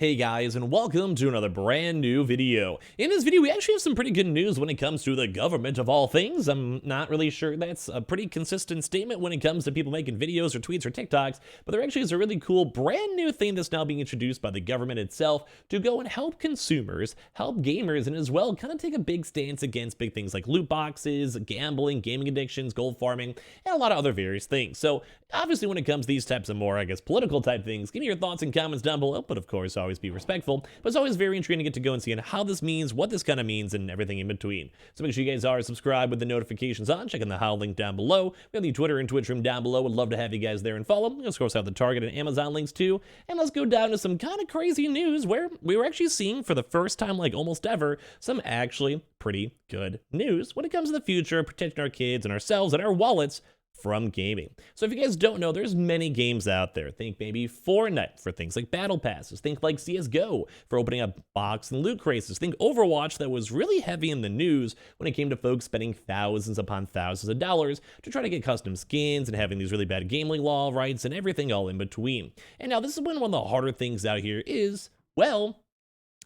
Hey guys, and welcome to another brand new video. In this video, we actually have some pretty good news when it comes to the government of all things. I'm not really sure that's a pretty consistent statement when it comes to people making videos or tweets or TikToks, but there actually is a really cool brand new thing that's now being introduced by the government itself to go and help consumers, help gamers, and as well kind of take a big stance against big things like loot boxes, gambling, gaming addictions, gold farming, and a lot of other various things. So obviously when it comes to these types of more, political type things, give me your thoughts and comments down below, but of course, always be respectful. But it's always very intriguing to get to go and see how this means, what this kind of means, and everything in between. So make sure you guys are subscribed with the notifications on, checking the how link down below. We have the Twitter and Twitch room down below. Would love to have you guys there and follow. We of course have the Target and Amazon links too. And let's go down to some kind of crazy news where we were actually seeing for the first time, like almost ever, some actually pretty good news when it comes to the future of protecting our kids and ourselves and our wallets from gaming. So if you guys don't know, there's many games out there. Think maybe Fortnite for things like battle passes. Think like CSGO for opening up box and loot crates. Think Overwatch, that was really heavy in the news when it came to folks spending thousands upon thousands of dollars to try to get custom skins and having these really bad gambling law rights and everything all in between. And now this is when one of the harder things out here is, well,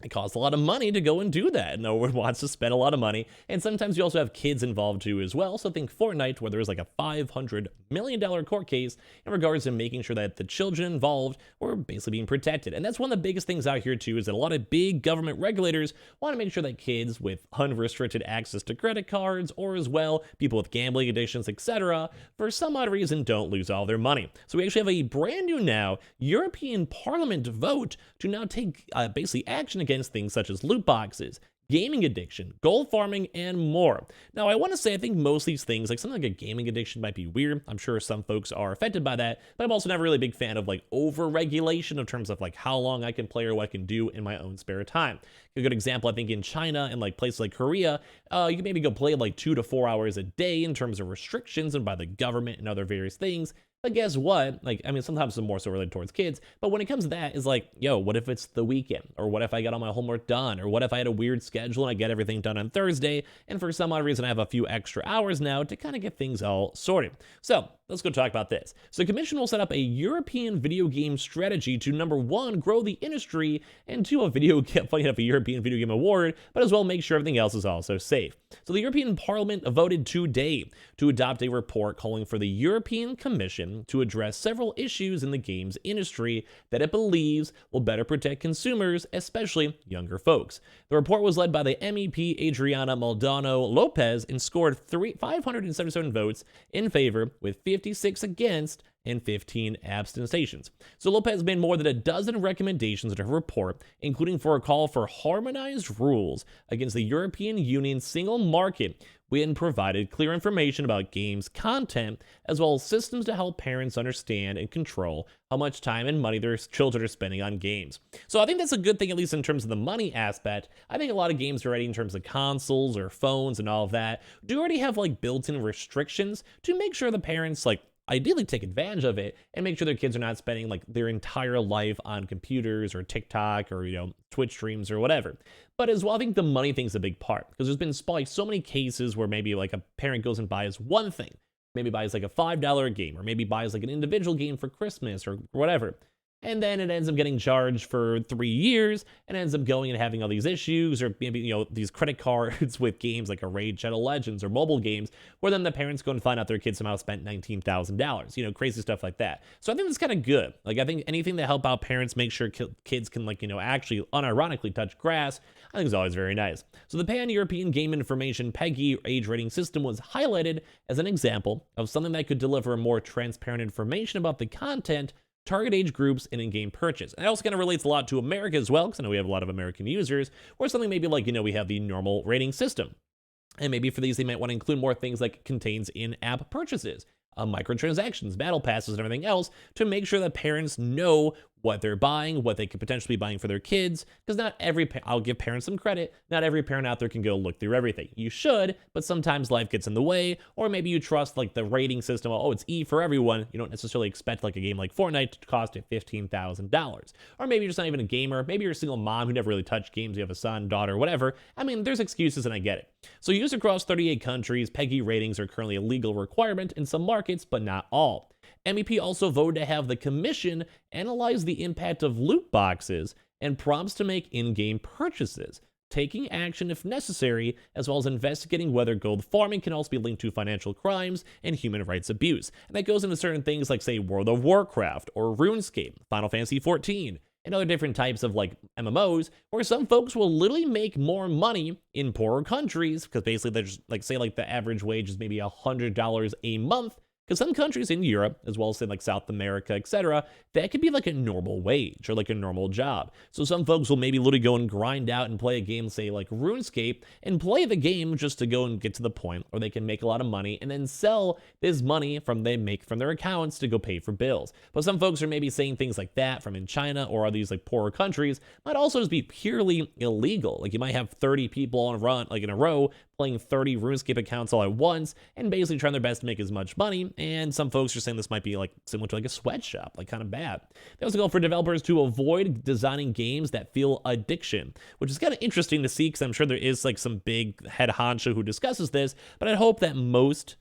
it costs a lot of money to go and do that. No one wants to spend a lot of money. And sometimes you also have kids involved too as well. So think Fortnite, where there's like a $500 million court case in regards to making sure that the children involved were basically being protected. And that's one of the biggest things out here too, is that a lot of big government regulators want to make sure that kids with unrestricted access to credit cards, or as well, people with gambling addictions, etc., for some odd reason don't lose all their money. So we actually have a brand new now European Parliament vote to now take basically action against things such as loot boxes, gaming addiction, gold farming, and more. Now, I want to say I think most of these things, like something like a gaming addiction might be weird. I'm sure some folks are affected by that, but I'm also never really a big fan of like over-regulation in terms of like how long I can play or what I can do in my own spare time. A good example, I think in China and like places like Korea, you can maybe go play like 2 to 4 hours a day in terms of restrictions and by the government and other various things. But guess what? Like, I mean, sometimes it's more so related towards kids, but when it comes to that, is like, yo, what if it's the weekend? Or what if I got all my homework done? Or what if I had a weird schedule and I get everything done on Thursday, and for some odd reason I have a few extra hours now to kind of get things all sorted? So let's go talk about this. So the commission will set up a European video game strategy to, number one, grow the industry, and two, a European video game award, but as well make sure everything else is also safe. So the European Parliament voted today to adopt a report calling for the European Commission to address several issues in the games industry that it believes will better protect consumers, especially younger folks. The report was led by the MEP Adriana Maldonado Lopez and scored 577 votes in favor, with 56 against and 15 abstentions. So Lopez made more than a dozen recommendations in her report, including for a call for harmonized rules against the European Union single market when provided clear information about games content, as well as systems to help parents understand and control how much time and money their children are spending on games. So I think that's a good thing, at least in terms of the money aspect. I think a lot of games already, in terms of consoles or phones and all of that, do already have like built-in restrictions to make sure the parents ideally take advantage of it and make sure their kids are not spending like their entire life on computers or TikTok or, Twitch streams or whatever. But as well, I think the money thing's a big part, because there's been like so many cases where maybe like a parent goes and buys one thing, maybe buys like a $5 game, or maybe buys like an individual game for Christmas or whatever. And then it ends up getting charged for 3 years and ends up going and having all these issues, or maybe, these credit cards with games like Raid Shadow Legends or mobile games, where then the parents go and find out their kid somehow spent $19,000, crazy stuff like that. So I think that's kind of good. Like, I think anything that help out parents make sure kids can actually unironically touch grass, I think is always very nice. So the Pan-European Game Information PEGI age rating system was highlighted as an example of something that could deliver more transparent information about the content, target age groups, and in-game purchase. And it also kind of relates a lot to America as well, because I know we have a lot of American users, or something maybe like, we have the normal rating system. And maybe for these, they might want to include more things like contains in-app purchases, microtransactions, battle passes, and everything else, to make sure that parents know what they're buying, what they could potentially be buying for their kids, because not every I'll give parents some credit, not every parent out there can go look through everything. You should, but sometimes life gets in the way, or maybe you trust like the rating system, oh, it's E for everyone. You don't necessarily expect like a game like Fortnite to cost $15,000. Or maybe you're just not even a gamer, maybe you're a single mom who never really touched games, you have a son, daughter, whatever. I mean, there's excuses and I get it. So used across 38 countries, PEGI ratings are currently a legal requirement in some markets, but not all. MEP also voted to have the commission analyze the impact of loot boxes and prompts to make in-game purchases, taking action if necessary, as well as investigating whether gold farming can also be linked to financial crimes and human rights abuse. And that goes into certain things like, say, World of Warcraft or RuneScape, Final Fantasy 14, and other different types of like MMOs, where some folks will literally make more money in poorer countries, because basically they're just like, say like the average wage is maybe $100 a month. Because some countries in Europe, as well as in like South America, etc., that could be like a normal wage or like a normal job. So some folks will maybe literally go and grind out and play a game, say like RuneScape, and play the game just to go and get to the point where they can make a lot of money and then sell this money from they make from their accounts to go pay for bills. But some folks are maybe saying things like that from in China or these like poorer countries might also just be purely illegal. Like you might have 30 people on run like in a row playing 30 RuneScape accounts all at once and basically trying their best to make as much money. And some folks are saying this might be like similar to like a sweatshop, like kind of bad. They also go for developers to avoid designing games that feel addiction, which is kind of interesting to see because I'm sure there is like some big head honcho who discusses this, but I hope that most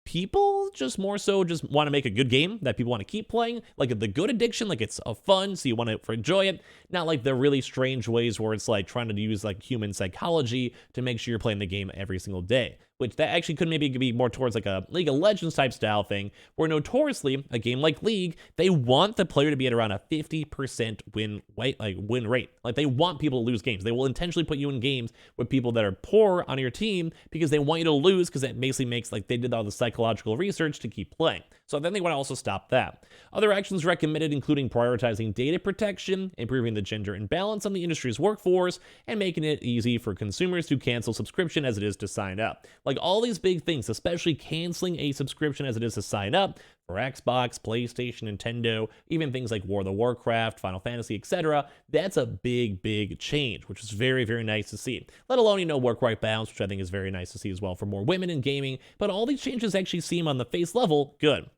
people just more so just want to make a good game that people want to keep playing, like the good addiction, like it's a fun, so you want to enjoy it, not like the really strange ways where it's like trying to use like human psychology to make sure you're playing the game every single day, which that actually could maybe be more towards like a League of Legends type style thing, where notoriously a game like League, they want the player to be at around a 50% win rate. Like they want people to lose games. They will intentionally put you in games with people that are poor on your team because they want you to lose, because that basically makes like they did all the psychological research to keep playing. So then they want to also stop that. Other actions recommended including prioritizing data protection, improving the gender imbalance on the industry's workforce, and making it easy for consumers to cancel subscription as it is to sign up. Like all these big things, especially canceling a subscription as it is to sign up for Xbox, PlayStation, Nintendo, even things like World of Warcraft, Final Fantasy, etc. That's a big change, which is very, very nice to see. Let alone, work-right balance, which I think is very nice to see as well for more women in gaming. But all these changes actually seem on the face level good.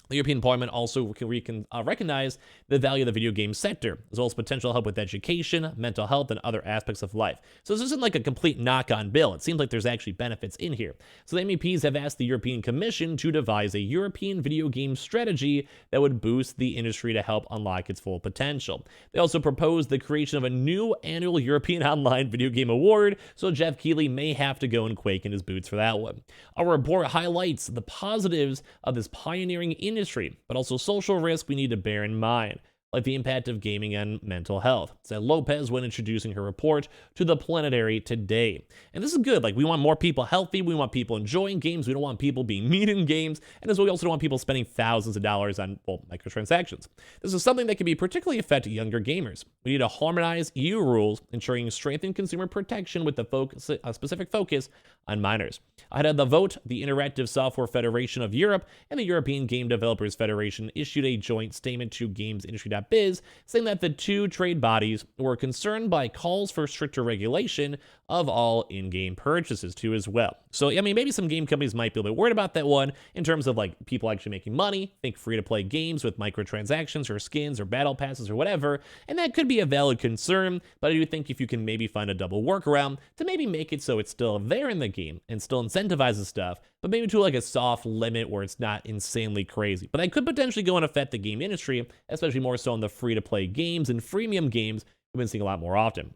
The European Parliament also can recognize the value of the video game sector, as well as potential help with education, mental health, and other aspects of life. So this isn't like a complete knock-on bill. It seems like there's actually benefits in here. So the MEPs have asked the European Commission to devise a European video game strategy that would boost the industry to help unlock its full potential. They also proposed the creation of a new annual European Online Video Game Award, so Jeff Keighley may have to go and quake in his boots for that one. Our report highlights the positives of this pioneering industry, but also social risk we need to bear in mind, like the impact of gaming on mental health, said Lopez when introducing her report to the plenary today. And this is good. Like, we want more people healthy. We want people enjoying games. We don't want people being mean in games. And as well, we also don't want people spending thousands of dollars on, microtransactions. This is something that can be particularly affect younger gamers. We need to harmonize EU rules, ensuring strengthened consumer protection with a specific focus on minors. Ahead of the vote, the Interactive Software Federation of Europe and the European Game Developers Federation issued a joint statement to GamesIndustry.biz, saying that the two trade bodies were concerned by calls for stricter regulation of all in-game purchases too as well. So, maybe some game companies might be a bit worried about that one in terms of like people actually making money, think free-to-play games with microtransactions or skins or battle passes or whatever, and that could be a valid concern, but I do think if you can maybe find a double workaround to maybe make it so it's still there in the game and still incentivizes stuff, but maybe to like a soft limit where it's not insanely crazy. But that could potentially go and affect the game industry, especially more so on the free-to-play games and freemium games we've been seeing a lot more often.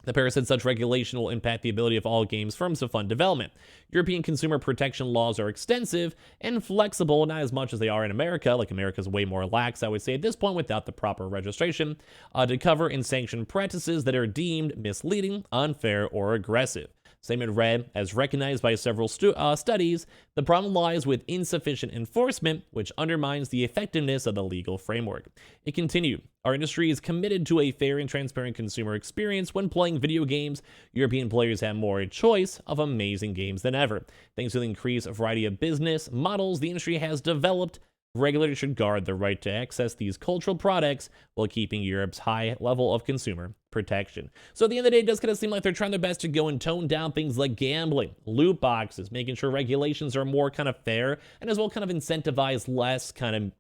The pair said such regulation will impact the ability of all games firms to fund development. European consumer protection laws are extensive and flexible, not as much as they are in America. Like, America's way more lax, I would say, at this point, without the proper registration, to cover and sanction practices that are deemed misleading, unfair, or aggressive. Statement read, as recognized by several studies, the problem lies with insufficient enforcement, which undermines the effectiveness of the legal framework. It continued, our industry is committed to a fair and transparent consumer experience when playing video games. European players have more choice of amazing games than ever. Thanks to the increased variety of business models the industry has developed, regulators should guard the right to access these cultural products while keeping Europe's high level of consumer protection. So at the end of the day, it does kind of seem like they're trying their best to go and tone down things like gambling, loot boxes, making sure regulations are more kind of fair, and as well kind of incentivize less kind of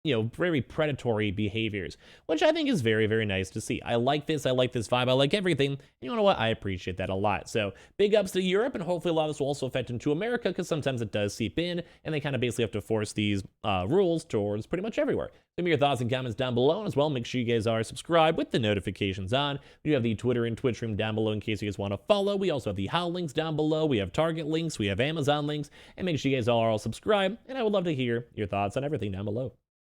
very predatory behaviors, which I think is very, very nice to see. I like this. I like this vibe. I like everything. And you know what? I appreciate that a lot. So big ups to Europe, and hopefully a lot of this will also affect into America, because sometimes it does seep in, and they kind of basically have to force these rules towards pretty much everywhere. Leave me your thoughts and comments down below, and as well, make sure you guys are subscribed with the notifications on. We have the Twitter and Twitch stream down below in case you guys want to follow. We also have the How links down below. We have Target links. We have Amazon links, and make sure you guys are all subscribed, and I would love to hear your thoughts on everything down below.